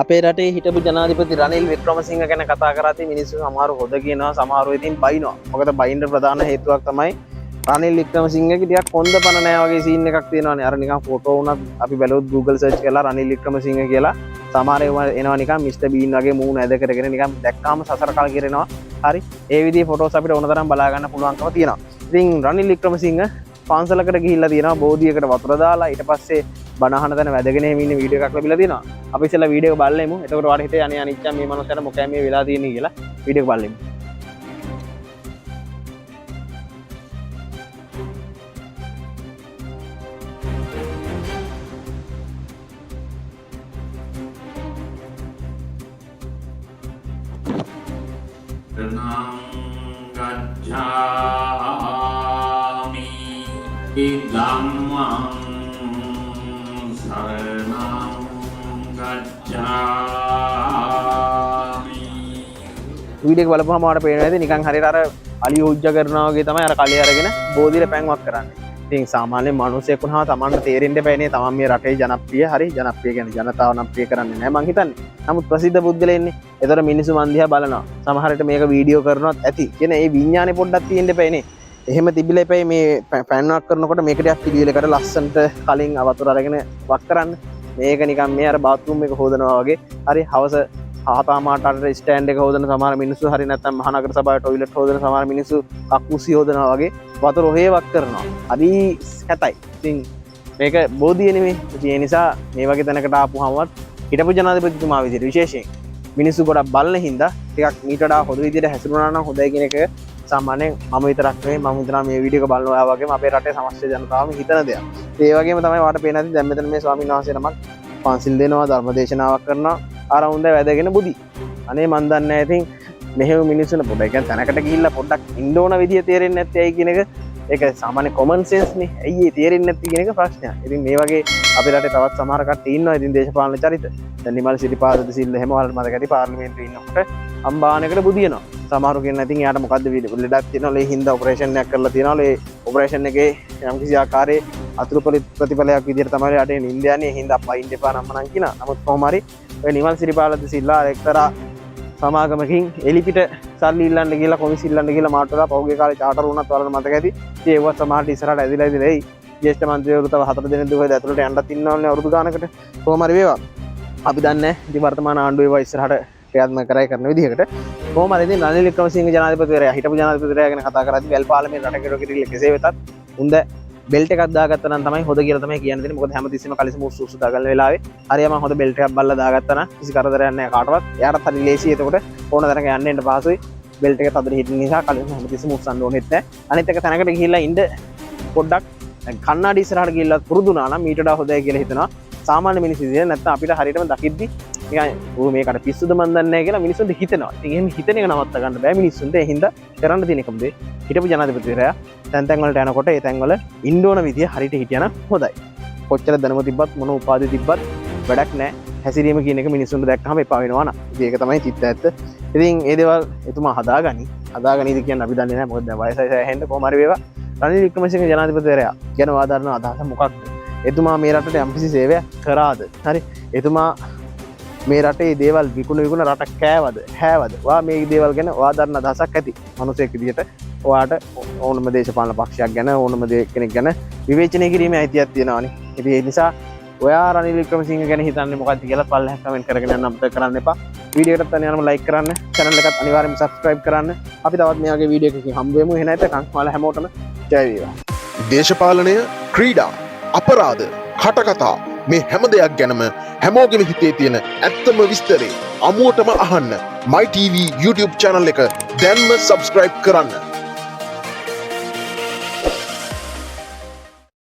අපේ රටේ හිටපු ජනාධිපති රනිල් වික්‍රමසිංහ ගැන කතා කරද්දී මිනිස්සු සමහරව හොද කියනවා සමහරව ඉතින් බයිනවා. මොකද බයින්න ප්‍රධාන හේතුවක් තමයි රනිල් වික්‍රමසිංහගේ ටිකක් කොන්ද පන නැහැ වගේ සීන් එකක් තියෙනවානේ. අර නිකන් ෆොටෝ උනත් අපි බැලුවොත් Google search කරලා රනිල් වික්‍රමසිංහ කියලා සමහර ඒවා එනවා නිකන් මිස්ටර් බීන් වගේ මූණ ඇද කරගෙන නිකන් දැක්කාම සසර කල කිරෙනවා. හරි. ඒ විදිහේ ෆොටෝස් අපිට ඕන තරම් බලා ගන්න පුළුවන්කම තියෙනවා. ඉතින් රනිල් වික්‍රමසිංහ පාන්සලකට ගිහිල්ලා තියෙනවා බෝධියකට වතුර දාලා ඊට පස්සේ බණහන තැන වැදගෙන ඉන්න වීඩියෝ එකක් ලැබිලා තියෙනවා. අපි ඉස්සෙල්ලා වීඩියෝ එක බලලෙමු. එතකොට ඔයාලට හිතේ අනේ අනිච්චා මේ මනුස්සයාට මොකෑ මේ වෙලා තියෙන්නේ කියලා වීඩියෝ එක බලලෙමු. ගච්ඡාමි ධම්මං සරණං ගච්ඡාමි. වීඩියෝ එක බලපුවම ඔයාලට පේනවා නේද නිකන් හරියට අර අලි උජ්ජ කරනවා වගේ තමයි අර කලිය අරගෙන බෝධියට පැන්වක් කරන්නේ. ඉතින් සාමාන්‍ය මිනිසෙක් වුණාම Tamanට තේරෙන්න බෑනේ තමන් මේ රටේ ජනප්‍රිය හරි ජනප්‍රිය කියන්නේ ජනතාව නම් ප්‍රිය කරන්නේ නැහැ මං හිතන්නේ. නමුත් ප්‍රසිද්ධ පුද්ගලයෙක් ඉන්නේ. ඒතර මිනිස්සු මන් දිහා බලනවා. සමහරට මේක වීඩියෝ කරනවත් ඇති. කියන ඒ විඥානේ පොඩ්ඩක් තියෙන්න එපානේ. එහෙම තිබිලා එපයි මේ පැන්වක් කරනකොට මේක ටිකක් පිළිවෙලකට ලස්සනට කලින් වතුර අරගෙන වක් කරන්න. මේක නිකන් මේ අර බාත් รู එක හොදනවා වගේ. හරි හවස ආතාමාටට ස්ටෑන්ඩ් එක හොදන සමහර මිනිස්සු හරි නැත්නම් මහනගර සභාවේ টয়ලට් හොදන සමහර මිනිස්සු කක්කුසි හොදනවා වගේ වතුර ඔහේ වක් කරනවා. හරි කැතයි. ඉතින් මේක බෝධිය නෙමෙයි. ඒ නිසා මේ වගේ තැනකට ආපුවමවත් හිටපු ජනාධිපතිතුමා විදිහට විශේෂයෙන් මිනිස්සු ගොඩක් බලන හින්දා ටිකක් මීට වඩා හොඳ විදිහට හැසිරුණා නම් හොඳයි කියන එක සාමාන්‍යයෙන් මම විතරක් නෙවෙයි මම හිතනවා මේ වීඩියෝ එක බලන ඔයා වගේම අපේ රටේ සමස්ත ජනතාවම හිතන දෙයක්. ඒ වගේම තමයි වාට පේන ඇති දැන් මෙතන මේ ස්වාමීන් වහන්සේ නමක් පන්සිල් දෙනවා ධර්ම දේශනාවක් කරනවා ආරවුන්ද වැදගෙන බුදි. අනේ මන් දන්නේ නැහැ ඉතින් මෙහෙම මිනිස්සුන පොඩ්ඩක් කියන්නේ තැනකට ගිහිල්ලා පොඩ්ඩක් ඉන්න ඕන විදිය තේරෙන්නේ නැත්තේ ඇයි කියන එක ඒක සාමාන්‍ය කොමන් සෙන්ස් නේ. ඇයි ඒ තේරෙන්නේ නැති කියන එක ප්‍රශ්නයක්. ඉතින් මේ වගේ අපේ රටේ තවත් සමහර කට්ටිය ඉන්නවා ඉතින් දේශපාලන චරිත. දැන් නිමල් සිරිපාදද සිල්ල හැම වලට මතක ඇති පාර්ලිමේන්තුවේ ඉන්නකොට අම්බානකට බුදියනවා. සමහරු කියන්නේ ඉතින් එයාට මොකද්ද ලෙඩක් තියෙනවා ලේ හින්දා ඔපරේෂන් එකක් කරලා තියෙනවා. ලේ ඔපරේෂන් එකේ යම්කිසි ආකාරයේ අතුරු ප්‍රතිඵලයක් විදිහට තමයි රටේ නින්ද යන්නේ. ඒ හින්දා අප්පා ඉන්න එපා නම් මනම් කියනවා. නමුත් කොහොම හරි ඔය නිමල් සිරිපාදද සිල්ලා එක්තරා සමාගමකින් එලිපිට සල්ලි ඉල්ලන්න ගිහලා කොමිස් ඉල්ලන්න ගිහලා මාට්ටලා පහුගිය කාලේ චාටර් වුණත් ඔයාලට මතක ඇති. ඉතින් ඒවත් සමහරට ඉස්සරහට ඇදිලා ඇයි ජ්‍යෙෂ්ඨ මන්ත්‍රීවරු තව 4 දෙනෙක් දුවයිද ඇතුළට යන්නත් ඉන්නවනේ අවුරුදු ගානකට. කොහොම හරි වේවා. අපි දන්නේ ඉතින් වර්තමාන ආණ්ඩුව ඒවා ඉස්සරහට ක්‍රියාත්මක කරයි කරන විදිහකට. කොහොම හරි ඉතින් රනිල් වික්‍රමසිංහ ජනාධිපතිවරයා හිටපු ජනාධිපතිවරයා ගැන කතා කරද්දී වැල් පාර්ලිමේන්තු රටකට කිරිල්ල කෙසේ වෙතත් උන්ද බෙල්ට් එකක් දාගත්තා නම් තමයි හොඳ කියලා තමයි කියන්න දෙන්නේ. මොකද හැමතිස්සෙම කලිසම උස්සු දාගන්න වෙලාවේ හරියම හොඳ බෙල්ට් එකක් බල්ලා දාගත්තා නම් කිසි කරදරයක් නැහැ කාටවත්. එයාටත් හරි ලේසි. එතකොට ඕන තරක යන්න එන්න පහසුයි. බෙල්ට් එක තදට හිටින නිසා කලිසම හැමතිස්සෙම උස්සන්න ඕනෙත් නැහැ. අනිත් එක තැනකට ගිහිල්ලා ඉන්න පොඩ්ඩක් කන්නාඩි ඉස්සරහට ගිහිල්ලා පුරුදු වුණා නම් මීට වඩා හොඳයි කියලා හිතනවා. සාමාන්‍ය මිනිස්සු විදිහට නැත්නම් අපිට හරියටම දකිද්දි නිකන් ඌ මේකට පිස්සුද මන් දන්නේ නැහැ කියලා මිනිස්සුන්ට හිතෙනවා. ඉතින් එහෙම හිතන එක නවත්ත ගන්න බෑ මිනිස්සුන්ට. ඒ හින්දා කරන්න තියෙන එකම දේ හිටපු ජනාධිපතිවරයා තැන් තැන් වලට යනකොට ඒ තැන් වල ඉන්න ඕන විදිය හරියට හිටියනම් හොඳයි. කොච්චර දැනුම තිබ්බත් මොන උපාධිය තිබ්බත් වැඩක් නැහැ. හැසිරීම කියන එක මිනිස්සුන්ට දැක්කම එපා වෙනවා නා. ඉතින් ඒක තමයි තිත්ත ඇත්ත. ඉතින් ඒ දේවල් එතුමා හදාගනීද කියන්නේ අපි දන්නේ නැහැ. මොකද දැන් වයසයි සෑහෙන්න කොහොම හරි වේවා. රනිල් වික්‍රමසිංහ ජනාධිපතිවරයා ගැන වාදාරන අදහස මොකක්ද? එතුමා මේ රටට යම්කිසි සේවයක් කරාද? හරි. එතුමා මේ රටේ දේවල් විකුණ රට කෑවද හැවද? ඔයා මේ දේවල් ගැන වාදාරන අදහසක් ඇති. මිනිසෙක් විදිහට ඔයාට ඕනම දේශපාලන පක්ෂයක් ගැන ඕනම කෙනෙක් ගැන විවේචනය කිරීමේ අයිතියක් තියෙනවානේ. ඉතින් ඒ නිසා ඔයා රනිල් වික්‍රමසිංහ ගැන හිතන්නේ මොකක්ද කියලා පල්ලෙහා කමෙන්ට් කරගෙන යන්න අමතක කරන්න එපා. වීඩියෝ එකට තනියම ලයික් කරන්න, channel එකත් අනිවාර්යයෙන්ම subscribe කරන්න. අපි තවත් මේ වගේ වීඩියෝ එකකින් හම්බ වෙමු. එහෙනම් නැත්නම් ඔයාලා හැමෝටම ජය වේවා. දේශපාලනය, ක්‍රීඩා, අපරාධ, කටකතා මේ හැම දෙයක් ගැනම හැමෝගෙම හිතේ තියෙන ඇත්තම විස්තරේ අමුවටම අහන්න My TV YouTube channel එක දැන්ම subscribe කරන්න.